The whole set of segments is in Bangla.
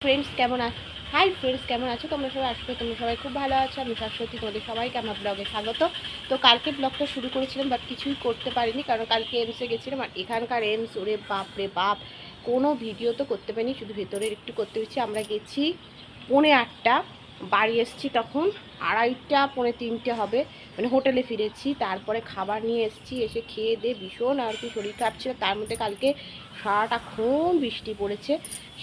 ফ্রেন্ডস কেমন আছো? হাই ফ্রেন্ডস কেমন আছো তোমরা সবাই? আজকে তোমরা সবাই খুব ভালো আছো। আমি শাশ্বতী, তোমাদের সবাইকে আমার ব্লগে স্বাগত। তো কালকে ব্লগটা শুরু করেছিলাম বাট কিছুই করতে পারিনি, কারণ কালকে এমসে গেছিলাম। আর এখানকার এমস, ওরে বাপ রে বাপ, কোনো ভিডিও তো করতে পারিনি, শুধু ভেতরের একটু করতে পেরেছি। আমরা গেছি 8:45, বাড়ি এসেছি তখন 2:30 3:45 হবে, মানে হোটেলে ফিরেছি। তারপরে খাবার নিয়ে এসেছি, এসে খেয়ে দিয়ে ভীষণ আর কি শরীর খারাপ ছিল। তার মধ্যে কালকে সারাটাক্ষণ বৃষ্টি পড়েছে,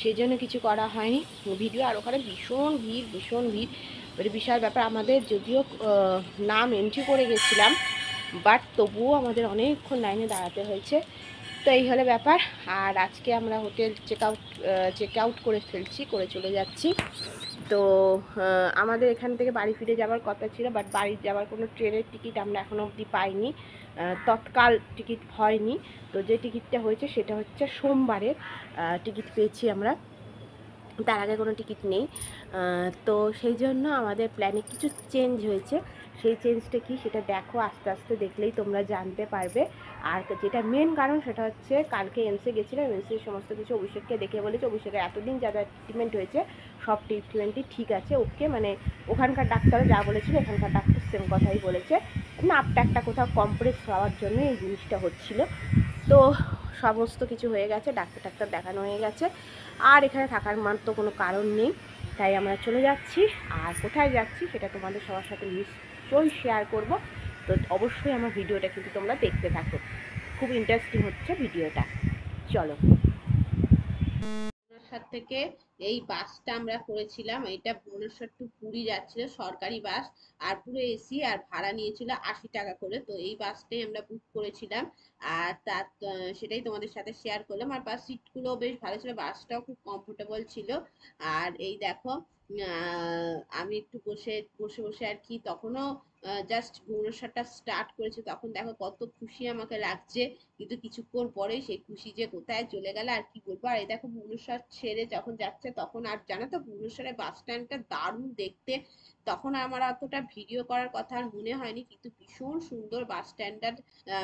সেজন্য কিছু করা হয়নি ভিডিও। আর ওখানে ভীষণ ভিড়, ভীষণ ভিড়, মানে বিশাল ব্যাপার। আমাদের যদিও নাম এন্ট্রি করে গেছিলাম, বাট তবুও আমাদের অনেকক্ষণ লাইনে দাঁড়াতে হয়েছে। তো এই হলো ব্যাপার। আর আজকে আমরা হোটেল চেক আউট করে ফেলছি, করে চলে যাচ্ছি। তো আমাদের এখান থেকে বাড়ি ফিরে যাওয়ার কথা ছিল, বাট বাড়ি যাওয়ার কোনো ট্রেনের টিকিট আমরা এখনও অবধি পাইনি, তৎকাল টিকিট হয়নি। তো যে টিকিটটা হয়েছে সেটা হচ্ছে সোমবারের টিকিট পেয়েছি আমরা, তার আগে কোনো টিকিট নেই। তো সেই জন্য আমাদের প্ল্যানে কিছু চেঞ্জ হয়েছে। সেই চেঞ্জটা কি সেটা দেখো, আস্তে আস্তে দেখলেই তোমরা জানতে পারবে। আর যেটা মেন কারণ সেটা হচ্ছে, কালকে এমসে গেছিলাম, এমসের সমস্ত কিছু অভিষেককে দেখে বলেছে। অভিষেকের এতদিন যা যা ট্রিটমেন্ট হয়েছে সব ট্রিটমেন্টই ঠিক আছে, ওকে, মানে ওখানকার ডাক্তারও যা বলেছিল এখানকার ডাক্তার সেম কথাই বলেছে। নাপটা একটা কোথাও কম্প্রেস হওয়ার জন্য এই জিনিসটা হচ্ছিল। তো সমস্ত কিছু হয়ে গেছে, ডাক্তার দেখানো হয়ে গেছে। আর এখানে থাকার মান তো কোনো কারণ নেই, তাই আমরা চলে যাচ্ছি। আর কোথায় যাচ্ছি সেটা তোমাদের সবার সাথে নিশ্চয়ই শেয়ার করব। তো অবশ্যই আমার ভিডিওটা কিন্তু তোমরা দেখতে থাকো, খুব ইন্টারেস্টিং হচ্ছে ভিডিওটা। চলো। ভুবনেশ্বর থেকে এই বাসটা আমরা করেছিলাম, এটা ভুবনেশ্বর টু পুরী যাচ্ছিল, সরকারি বাস, আর পুরো এসি, আর ভাড়া নিয়েছিল 80 টাকা করে। তো এই বাসটাই আমরা বুক করেছিলাম, আর তার সেটাই তোমাদের সাথে শেয়ার করলাম। আর বাস সিটগুলো বেশ ভালো ছিল, বাসটাও খুব কমফোর্টেবল ছিল। আর এই দেখো, আমি একটু বসে বসে বসে আর কি, তখনও জাস্ট ভুবনেশ্বরটা স্টার্ট করেছে, তখন দেখো কত খুশি আমাকে লাগছে। কিন্তু কিছুক্ষণ পরে সেই খুশি যে কোথায় চলে গেল আর কি বলবো। আর এই দেখো, ভুবনেশ্বর ছেড়ে যখন যাচ্ছে তখন, আর জানো তো ভুবনেশ্বরের বাস স্ট্যান্ডটা দারুণ দেখতে। তখন আমার অতটা ভিডিও করার কথা আর মনে হয়নি, কিন্তু ভীষণ সুন্দর বাস স্ট্যান্ডটা।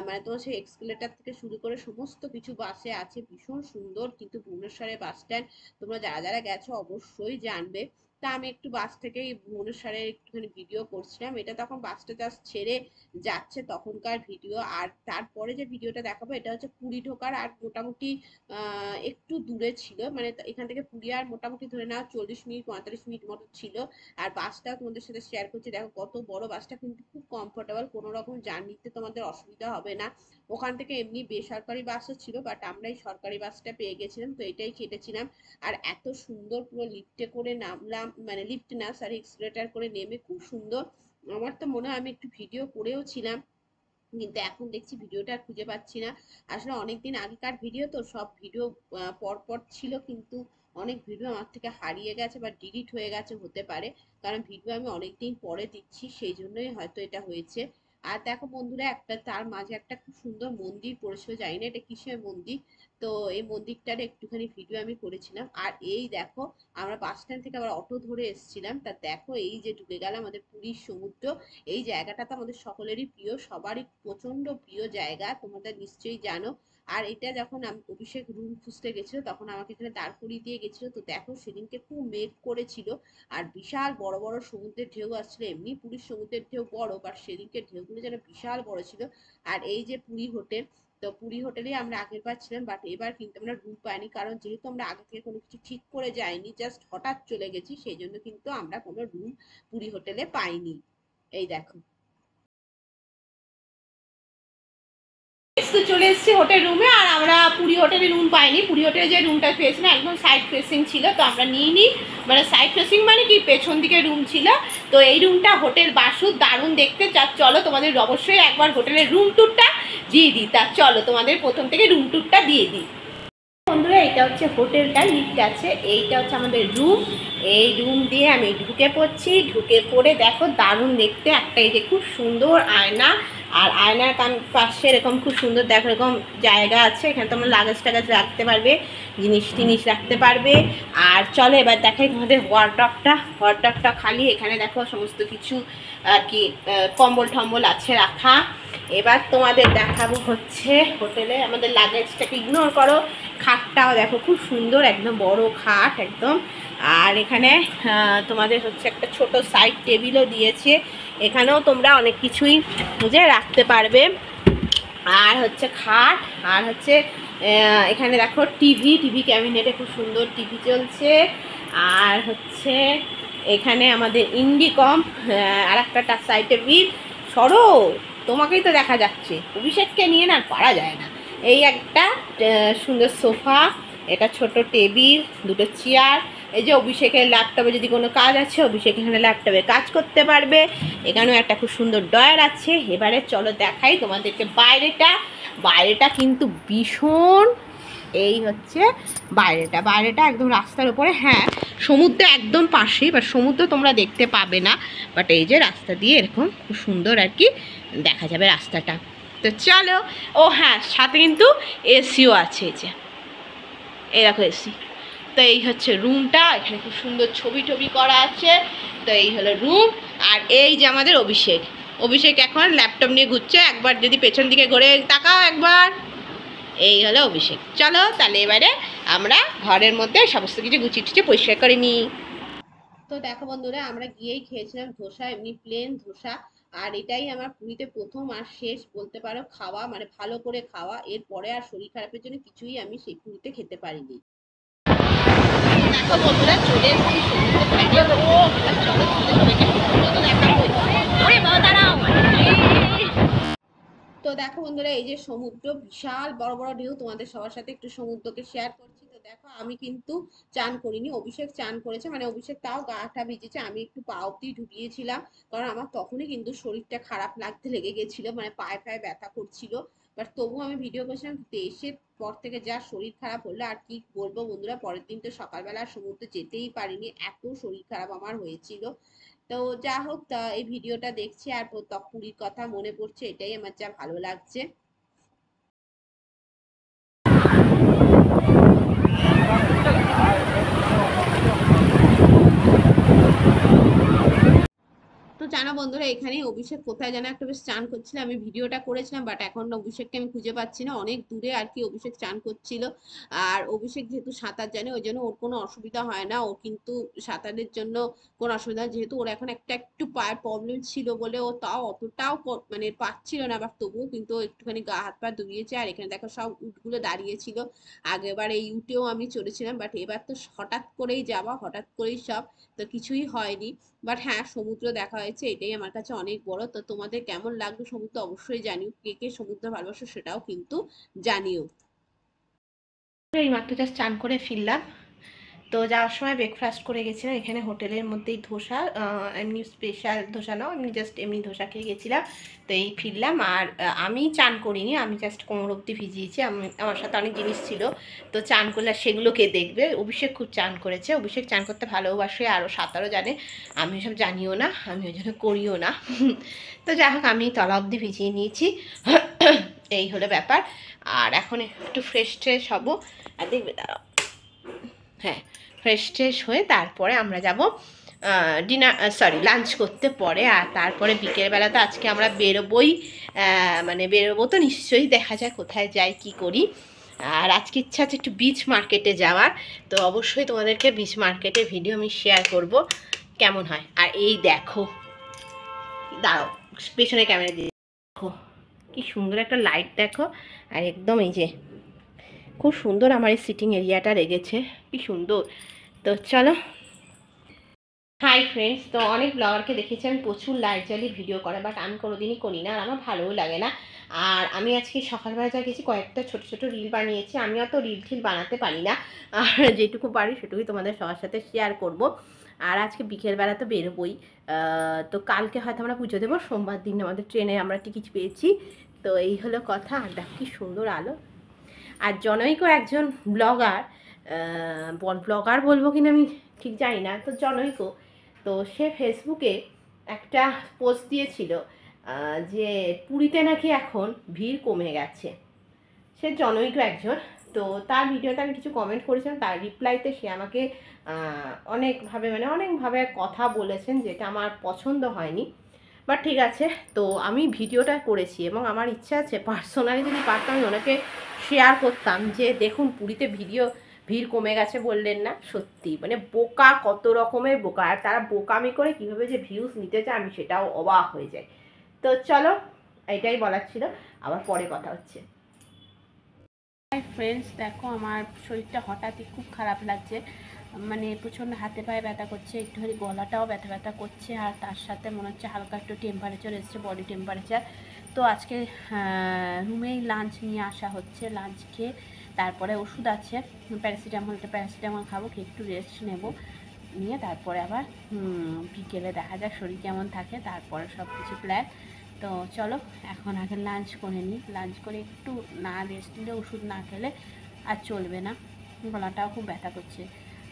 মানে তোমার সেই এক্সকেলেটার থেকে শুরু করে সমস্ত কিছু বাসে আছে, ভীষণ সুন্দর কিন্তু ভুবনেশ্বরের বাস স্ট্যান্ড। তোমরা যারা যারা গেছো অবশ্যই জানবে। তা আমি একটু বাস থেকে ভুবনেশ্বরের একটুখানি ভিডিও করছিলাম। এটা তখন বাসটা জাস্ট ছেড়ে যাচ্ছে তখনকার ভিডিও। আর তারপরে যে ভিডিওটা দেখাবো এটা হচ্ছে পুরী ঢোকার, আর মোটামুটি একটু দূরে ছিল, মানে এখান থেকে পুরী আর মোটামুটি ধরে নাও 40 মিনিট 45 মিনিট মতো ছিল। আর বাসটাও তোমাদের সাথে শেয়ার করছি, দেখো কত বড় বাসটা, কিন্তু খুব কমফোর্টেবল, কোনো রকম জার্নিতে তোমাদের অসুবিধা হবে না। ওখান থেকে এমনি বেসরকারি বাসও ছিল, বাট আমরা এই সরকারি বাসটা পেয়ে গেছিলাম, তো এটাই কেটেছিলাম। আর এত সুন্দর, পুরো লিফটে করে নামলাম, মানে লিফট না সরি, এক্সিলেটর করে নেমে খুব সুন্দর। আমার তো মনে হয় আমি একটু ভিডিও করেও ছিলাম, কিন্তু এখন দেখছি ভিডিওটা আর খুঁজে পাচ্ছি না। আসলে অনেকদিন আগেকার ভিডিও তো, সব ভিডিও পর পর ছিল, কিন্তু অনেক ভিডিও আমার থেকে হারিয়ে গেছে বা ডিলিট হয়ে গেছে হতে পারে, কারণ ভিডিও আমি অনেকদিন পরে দিচ্ছি, সেই জন্যই হয়তো এটা হয়েছে। আর দেখো বন্ধুরা, একটা তার মাঝে একটা খুব সুন্দর মন্দির পড়েছিল, জানি না এটা কিসের মন্দির। তো এই মন্দিরটার একটুখানি ভিডিও আমি করেছিলাম। আর এই দেখো, আমরা বাস স্ট্যান্ড থেকে আবার অটো ধরে এসেছিলাম, তা দেখো এই যে ঢুকে গেলাম আমাদের পুরীর সমুদ্র। এই জায়গাটা তো আমাদের সকলেরই প্রিয়, সবারই প্রচন্ড প্রিয় জায়গা, তোমাদের নিশ্চয়ই জানো। আর এটা যখন অভিষেক রুম খুঁজতে গেছিল তখন আমাকে এখানে দাঁড় করিয়ে দিয়ে গেছিল। তো দেখো সেদিনকে খুব মেঘ করেছিল, আর বিশাল বড় বড় সমুদ্রের ঢেউ আসছিল। এমনি পুরীর সমুদ্রের ঢেউ বড়, বাট সেদিনকে ঢেউগুলো যেন বিশাল বড় ছিল। আর এই যে পুরী হোটেল, তো পুরী হোটেলেই আমরা আগের বার ছিলাম, বাট এবার কিন্তু আমরা রুম পাইনি, কারণ যেহেতু আমরা আগে থেকে কোনো কিছু ঠিক করে যাইনি, জাস্ট হঠাৎ চলে গেছি, সেই জন্য কিন্তু আমরা কোনো রুম পুরী হোটেলে পাইনি। এই দেখো, তো চলে এসেছি হোটেল রুমে। আর আমরা পুরী হোটেলে রুম পাইনি, পুরী হোটেলে যে রুমটা পেয়েছিলাম একদম সাইড ফেসিং ছিল, তো আমরা নিইনি। মানে সাইড ফেসিং মানে কি, পেছন দিকে রুম ছিল। তো এই রুমটা হোটেল বাসুর, দারুণ দেখতে। যা চলো তোমাদের অবশ্যই একবার হোটেলের রুম ট্যুরটা দিয়ে দিই। তা চলো তোমাদের প্রথম থেকে রুম ট্যুরটা দিয়ে দিই। বন্ধুরা, এটা হচ্ছে হোটেলটা, লিফট আছে, এইটা হচ্ছে আমাদের রুম। এই রুম দিয়ে আমি ঢুকে পড়ছি, ঢুকে পড়ে দেখো দারুণ দেখতে একটা, এই যে খুব সুন্দর আয়না, আর আয়নার পাশে এরকম খুব সুন্দর দেখো এরকম জায়গা আছে, এখানে তোমরা লাগেজ টাগেজ রাখতে পারবে, জিনিস টিনিস রাখতে পারবে। আর চলো এবার দেখাই তোমাদের ওয়ার্ডরোবটা খালি, এখানে দেখো সমস্ত কিছু আর কি কম্বল টম্বল আছে রাখা। এবার তোমাদের দেখাবো হচ্ছে হোটেলে আমাদের লাগেজটাকে ইগনোর করো, খাটটাও দেখো খুব সুন্দর, একদম বড় খাট একদম। আর এখানে তোমাদের হচ্ছে একটা ছোট সাইড টেবিলও দিয়েছে, এখানেও তোমরা অনেক কিছুই বুঝে রাখতে পারবে। আর হচ্ছে খাট, আর হচ্ছে এখানে দেখো টিভি ক্যাবিনেটে খুব সুন্দর টিভি চলছে। আর হচ্ছে এখানে আমাদের ইন্ডিকম, আর একটা সাইড টেবিল, সরো তোমাকেই তো দেখা যাচ্ছে, অভিষেককে নিয়ে না পারা যায় না। এই একটা সুন্দর সোফা, এটা ছোট টেবিল, দুটো চেয়ার। এই যে অভিষেকের ল্যাপটপে যদি কোনো কাজ আছে, অভিষেক এখানে ল্যাপটপে কাজ করতে পারবে। এখানেও একটা খুব সুন্দর ডয়ার আছে। এবারে চলো দেখাই তোমাদেরকে বাইরেটা কিন্তু ভীষণ, এই হচ্ছে বাইরেটা একদম রাস্তার উপরে। হ্যাঁ, সমুদ্র একদম পাশেই, বাট সমুদ্র তোমরা দেখতে পাবে না, বাট এই যে রাস্তা দিয়ে এরকম খুব সুন্দর আর কি দেখা যাবে রাস্তাটা। তো চলো, ও হ্যাঁ, সাথে কিন্তু এসিও আছে, এই দেখো এসি। তো এই হচ্ছে রুমটা, এখানে খুব সুন্দর ছবি টবি করা আছে। তো এই হলো রুম। আর এই যে আমাদের অভিষেক এখন ল্যাপটপ নিয়ে ঘুরছে, একবার যদি পেছন দিকে ঘুরে তাকাও একবার, এই হলো অভিষেক। চলো তাহলে এবারে আমরা ঘরের মধ্যে সমস্ত কিছু গুছিয়ে টুচিয়ে পরিষ্কার করে নিই। তো দেখো বন্ধুরা, আমরা গিয়েই খেয়েছিলাম ধোসা, এমনি প্লেন ধোসা। আর এটাই আমার পুরীতে প্রথম আর শেষ বলতে পারো খাওয়া, মানে ভালো করে খাওয়া। এরপরে আর শরীর খারাপের জন্য কিছুই আমি সেই পুরীতে খেতে পারিনি। দেখো বন্ধুরা, চলে এসেছি তো দেখো বন্ধুরা, এই যে সমুদ্র, বিশাল বড় বড় ঢেউ, তোমাদের সবার সাথে একটু সমুদ্রকে শেয়ার করছি। তো দেখো আমি কিন্তু চান করিনি, অভিষেক চান করেছে, মানে অভিষেক তাও গাটা ভিজেছে, আমি একটু পা অব্দি ঢুকিয়েছিলাম, কারণ আমার তখনই কিন্তু শরীরটা খারাপ লাগতে লেগে গেছিল, মানে পায়ে পায়ে ব্যথা করছিল। বাট তবুও আমি ভিডিও করছিলাম। এসে পর থেকে যা শরীর খারাপ হলো, আর কি বলবো বন্ধুরা, পরের দিন তো সকালবেলা সমুদ্রে যেতেই পারিনি, এত শরীর খারাপ আমার হয়েছিল। তো যা হোক, তা এই ভিডিওটা দেখছি আর পুরীর কথা মনে পড়ছে, এটাই আমার যা ভালো লাগছে। তো জানো বন্ধুরা, এখানে অভিষেক কোথায় যেন একটা বেশ চান করছিল, আমি ভিডিওটা করেছিলাম, বাট এখন অভিষেককে আমি খুঁজে পাচ্ছি না, অনেক দূরে আর কি অভিষেক চান করছিল। আর অভিষেক যেহেতু সাঁতার জানে, ওই জন্য ওর কোনো অসুবিধা হয় না, ও কিন্তু সাঁতারের জন্য কোনো অসুবিধা, যেহেতু ওর এখন একটু পায়ের প্রবলেম ছিল বলে ও তাও অতটাও মানে পাচ্ছিল না, বাট তবুও কিন্তু ও একটুখানি গা হাত পা ধুইয়েছে। আর এখানে দেখো সব উটগুলো দাঁড়িয়েছিল, আগেবার এই উটেও আমি চড়েছিলাম, বাট এবার তো হঠাৎ করেই যাওয়া, হঠাৎ করেই সব, তো কিছুই হয়নি। বাট হ্যাঁ, সমুদ্র দেখা হয়েছে, এটাই আমার কাছে অনেক বড়। তো তোমাদের কেমন লাগলো সমুদ্র অবশ্যই জানিও, কে কে সমুদ্র ভালোবাসো সেটাও কিন্তু জানিও। এই মাত্র জাস্ট চান করে ফিরলাম। তো যাওয়ার সময় ব্রেকফাস্ট করে গেছিলাম এখানে হোটেলের মধ্যেই, ধোসা, এমনি স্পেশাল ধোসা নাও, এমনি জাস্ট এমনি ধোসা খেয়ে গেছিলাম। তো এই ফিরলাম। আর আমি চান করিনি, আমি জাস্ট কোমর অব্দি ভিজিয়েছি, আমার সাথে অনেক জিনিস ছিল, তো চান করলে সেগুলো কে দেখবে। অভিষেক খুব চান করেছে, অভিষেক চান করতে ভালোবাসে, আরও সাঁতারও জানে, আমি সব জানিও না, আমি ওই জন্য করিও না। তো যাই হোক, আমি তলা অব্দি ভিজিয়ে নিয়েছি, এই হলো ব্যাপার। আর এখন একটু ফ্রেশ ট্রেশ হবো, আর দেখবে দাঁড়াও, হ্যাঁ, ফ্রেশ ট্রেশ হয়ে তারপরে আমরা যাব লাঞ্চ করতে পরে। আর তারপরে বিকেলবেলা তো আজকে আমরা বেরোবোই, মানে বেরোবো তো নিশ্চয়ই, দেখা যায় কোথায় যাই কি করি। আর আজকে ইচ্ছা আছে একটু বিচ মার্কেটে যাওয়ার, তো অবশ্যই তোমাদেরকে বিচ মার্কেটের ভিডিও আমি শেয়ার করব, কেমন হয়। আর এই দেখো, দাঁড়াও পেছনে ক্যামেরা দিয়ে দেখো কি সুন্দর একটা লাইট, দেখো। আর একদম এই যে খুব সুন্দর আমার এই সিটিং এরিয়াটা লেগেছে, কি সুন্দর। তো চলো, হাই ফ্রেন্ডস। তো অনেক ব্লগারকে দেখেছি আমি প্রচুর লাইট জ্বালিয়ে ভিডিও করে, বাট আমি কোনোদিনই করি না, আর আমার ভালোও লাগে না। আর আমি আজকে সকালবেলা যা গেছি, কয়েকটা ছোট ছোট রিল বানিয়েছি, আমি অত রিল ঠিল বানাতে পারি না, আর যেটুকু পারি সেটুকুই তোমাদের সবার সাথে শেয়ার করব। আর আজকে বিকেলবেলা তো বেরোবই, তো কালকে হয়তো আমরা পুজো দেবো, সোমবার দিন আমাদের ট্রেনে আমরা টিকিট পেয়েছি। তো এই হলো কথা। আর দেখ কি সুন্দর আলো। আর জনৈক একজন ব্লগার, ব্লগার বলবো কিনা আমি ঠিক জানি না, তো জনৈক, তো সে ফেসবুকে একটা পোস্ট দিয়েছিল, যে পুরীতে নাকি এখন ভিড় কমে গেছে। সে জনৈক একজন, তো তার ভিডিওতে আমি কিছু কমেন্ট করেছিলাম, তার রিপ্লাইতে সে আমাকে অনেকভাবে কথা বলেছেন, যেটা আমার পছন্দ হয়নি। বাট ঠিক আছে, তো আমি ভিডিওটা করেছি এবং আমার ইচ্ছা আছে পার্সোনালি যদি পারতাম আমি ওনাকে শেয়ার করতাম যে দেখুন পুরীতে ভিড় কমে গেছে বললেন না, সত্যি মানে বোকা, কত রকমের বোকা, আর তারা বোকামি করে কীভাবে যে ভিউজ নিতে চায় আমি সেটাও অবাক হয়ে যাই। তো চলো, এটাই বলার ছিল, আবার পরে কথা হচ্ছে। হাই ফ্রেন্ডস, দেখো আমার শরীরটা হঠাৎই খুব খারাপ লাগছে, মানে প্রচণ্ড হাতে পায়ে ব্যথা করছে, একটুখানি গলাটাও ব্যথা ব্যথা করছে, আর তার সাথে মনে হচ্ছে হালকা একটু টেম্পারেচার এসছে, বডি টেম্পারেচার। তো আজকে রুমেই লাঞ্চ নিয়ে আসা হচ্ছে, লাঞ্চ খেয়ে তারপরে ওষুধ আছে প্যারাসিটামল খাবো, খেয়ে একটু রেস্ট নেব, নিয়ে তারপরে আবার বিকেলে দেখা যাক শরীর কেমন থাকে, তারপরে সব কিছু প্ল্যান। তো চলো এখন আগে লাঞ্চ করে নিই, লাঞ্চ করে একটু না রেস্ট নিলে, ওষুধ না খেলে আর চলবে না, গলাটাও খুব ব্যথা করছে।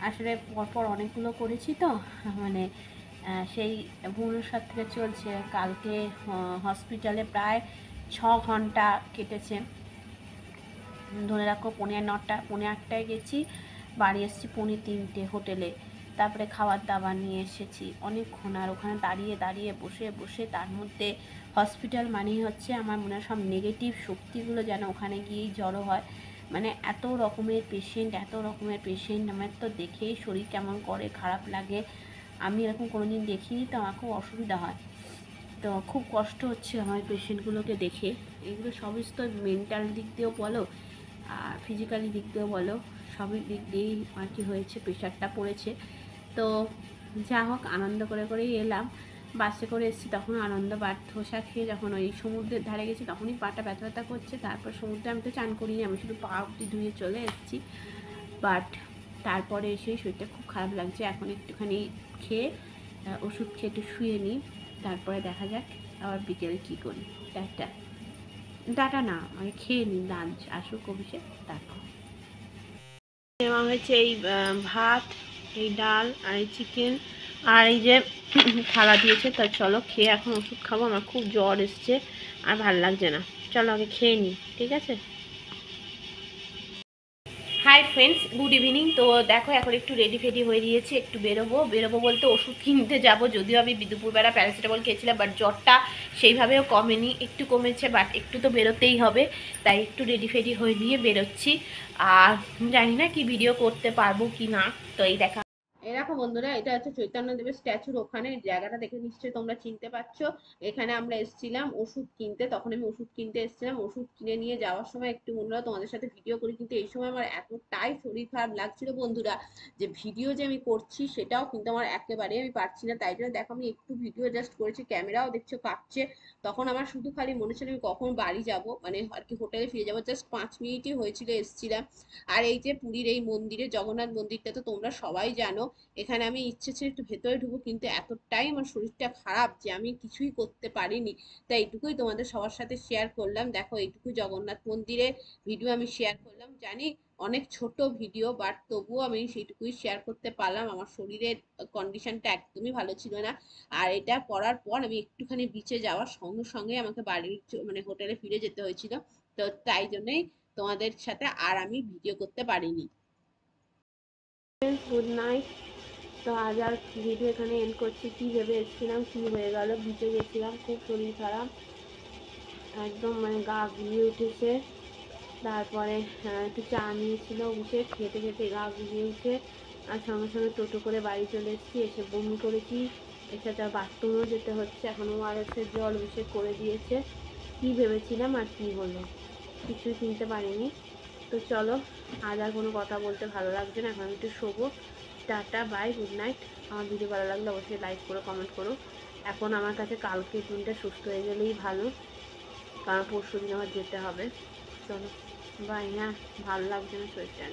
আসলে পরপর অনেকগুলো করেছি তো, মানে সেই ভুবনেশ্বর থেকে চলছে, কালকে হসপিটালে প্রায় 6 ঘন্টা কেটেছে, ধরে রাখো 8টায় গেছি, বাড়ি এসেছি 3:45 হোটেলে, তারপরে খাবার দাবার নিয়ে এসেছি অনেকক্ষণ, আর ওখানে দাঁড়িয়ে বসে তার মধ্যে হসপিটাল মানেই হচ্ছে আমার মনে হয় সব নেগেটিভ শক্তিগুলো যেন ওখানে গিয়েই জড়ো হয়, মানে এত রকমের পেশেন্ট আমার তো দেখেই শরীর কেমন করে, খারাপ লাগে, আমি এরকম কোনোদিন দেখিনি, তো আমার খুব অসুবিধা হয়, তো খুব কষ্ট হচ্ছে আমার পেশেন্টগুলোকে দেখে। এগুলো সবই তো মেন্টাল দিক দিয়েও বলো আর ফিজিক্যালি দিক দিয়েও বলো, সবই দিক দিয়েই আর কি হয়েছে, প্রেশারটা পড়েছে। তো যা হোক, আনন্দ করেই এলাম, বাসে করে এসেছি, তখন আনন্দ, বাট ধোসা খেয়ে যখন ওই সমুদ্রের ধারে গেছি তখনই পাটা ব্যথা করছে, তারপর সমুদ্রে আমি তো চান করিনি, আমি শুধু পা অবধি ধুয়ে চলে এসেছি, বাট তারপরে এসে শরীরটা খুব খারাপ লাগছে, এখন একটুখানি খেয়ে ওষুধ খেয়ে একটু শুয়ে নিই, তারপরে দেখা যাক আবার বিকেলে কী করি। ডাটা না, মানে খেয়ে নিই, লাঞ্চ আসুক অভিষেক, তারপর নেওয়া হয়েছে এই ভাত, এই ডাল, আর এই চিকেন, আর এই যে থালা দিয়েছে। তা চলো খেয়ে এখন ওষুধ খাবো, আমার খুব জ্বর এসছে আর ভাল লাগছে না, চলো আগে খেয়ে নিই, ঠিক আছে। Hi friends, good evening. তো দেখো এখন একটু রেডি ফেডি হয়ে দিয়েছি, একটু বেরোবো বলতে ওষুধ কিনতে যাব, যদিও আমি দুপুরবেলা প্যারাসিটামল খেয়েছিলাম, বাট জ্বরটা সেইভাবেও কমেনি, একটু কমেছে, বাট একটু তো বেরোতেই হবে, তাই একটু রেডি ফেডি হয়ে নিয়ে বেরোচ্ছি, আর জানি না কি ভিডিও করতে পারবো কি না, তো এই দেখা। এরকম বন্ধুরা, এটা হচ্ছে চৈতন্যদেবের স্ট্যাচুর ওখানে, জায়গাটা দেখে নিশ্চয়ই তোমরা চিনতে পারছো, এখানে আমরা এসেছিলাম ওষুধ কিনতে, তখন আমি ওষুধ কিনতে এসেছিলাম, ওষুধ কিনে নিয়ে যাওয়ার সময় একটু বন্ধুরা তোমাদের সাথে ভিডিও করি, কিন্তু এই সময় আমার এতটাই শরীর খারাপ লাগছিল বন্ধুরা, যে ভিডিও যে আমি করছি সেটাও কিন্তু আমার একেবারেই আমি পারছি না, তাই জন্য দেখো আমি একটু ভিডিও জাস্ট করেছি, ক্যামেরাও দেখছো কাঁপছে, তখন আমার শুধু খালি মনে ছিল আমি কখন বাড়ি যাব, মানে আর কি হোটেলে ফিরে যাবো, জাস্ট 5 মিনিটই হয়েছিল এসেছিলাম। আর এই যে পুরীর এই মন্দিরে, জগন্নাথ মন্দিরটা তো তোমরা সবাই জানো, এখানে আমি ইচ্ছে ছিল একটু ভেতরে ঢুকবো, কিন্তু এতটাই আমার শরীরটা খারাপ যে আমি কিছুই করতে পারিনি, তাই এইটুকুই তোমাদের সবার সাথে শেয়ার করলাম। দেখো এইটুকু জগন্নাথ মন্দিরে ভিডিও আমি শেয়ার করলাম, জানি অনেক ছোট ভিডিও, বাট তবুও আমি সেইটুকুই শেয়ার করতে পারলাম, আমার শরীরের কন্ডিশনটা একদমই ভালো ছিল না, আর এটা করার পর আমি একটুখানি বিচে যাওয়ার সঙ্গে সঙ্গে আমাকে বাড়ির মানে হোটেলে ফিরে যেতে হয়েছিল, তো তাই জন্যই তোমাদের সাথে আর আমি ভিডিও করতে পারিনি। Good night. তো আজ আর ভিডিও এখানে এন্ড করছি, কী ভেবে এসেছিলাম কী হয়ে গেল, বিচে গেছিলাম, খুব শরীর খারাপ, একদম মানে গা গুলিয়ে উঠেছে, তারপরে একটু চা নিয়েছিল উঠে, খেতে খেতে গা গুলিয়ে উঠে, আর সঙ্গে সঙ্গে টোটো করে বাড়ি চলে এসেছি, এসে বমি করেছি, এছাড়া বাথরুমেও যেতে হচ্ছে, এখন ওআরএসের জল অভিষেক করে দিয়েছে, কী ভেবেছিলাম আর কী হলো, কিছুই কিনতে পারিনি। তো চলো, আজ আর কোনো কথা বলতে ভালো লাগছে না, এখন একটু শোবো, টাটা বাই, গুড নাইট। আমার ভিডিও ভালো লাগলে অবশ্যই লাইক করো, কমেন্ট করো। এখন আমার কাছে কালকে দিনটা সুস্থ হয়ে গেলেই ভালো, কারণ পরশু দিন আমার যেতে হবে। চলো বাই। হ্যাঁ, ভালো লাগছে না শরীরটা।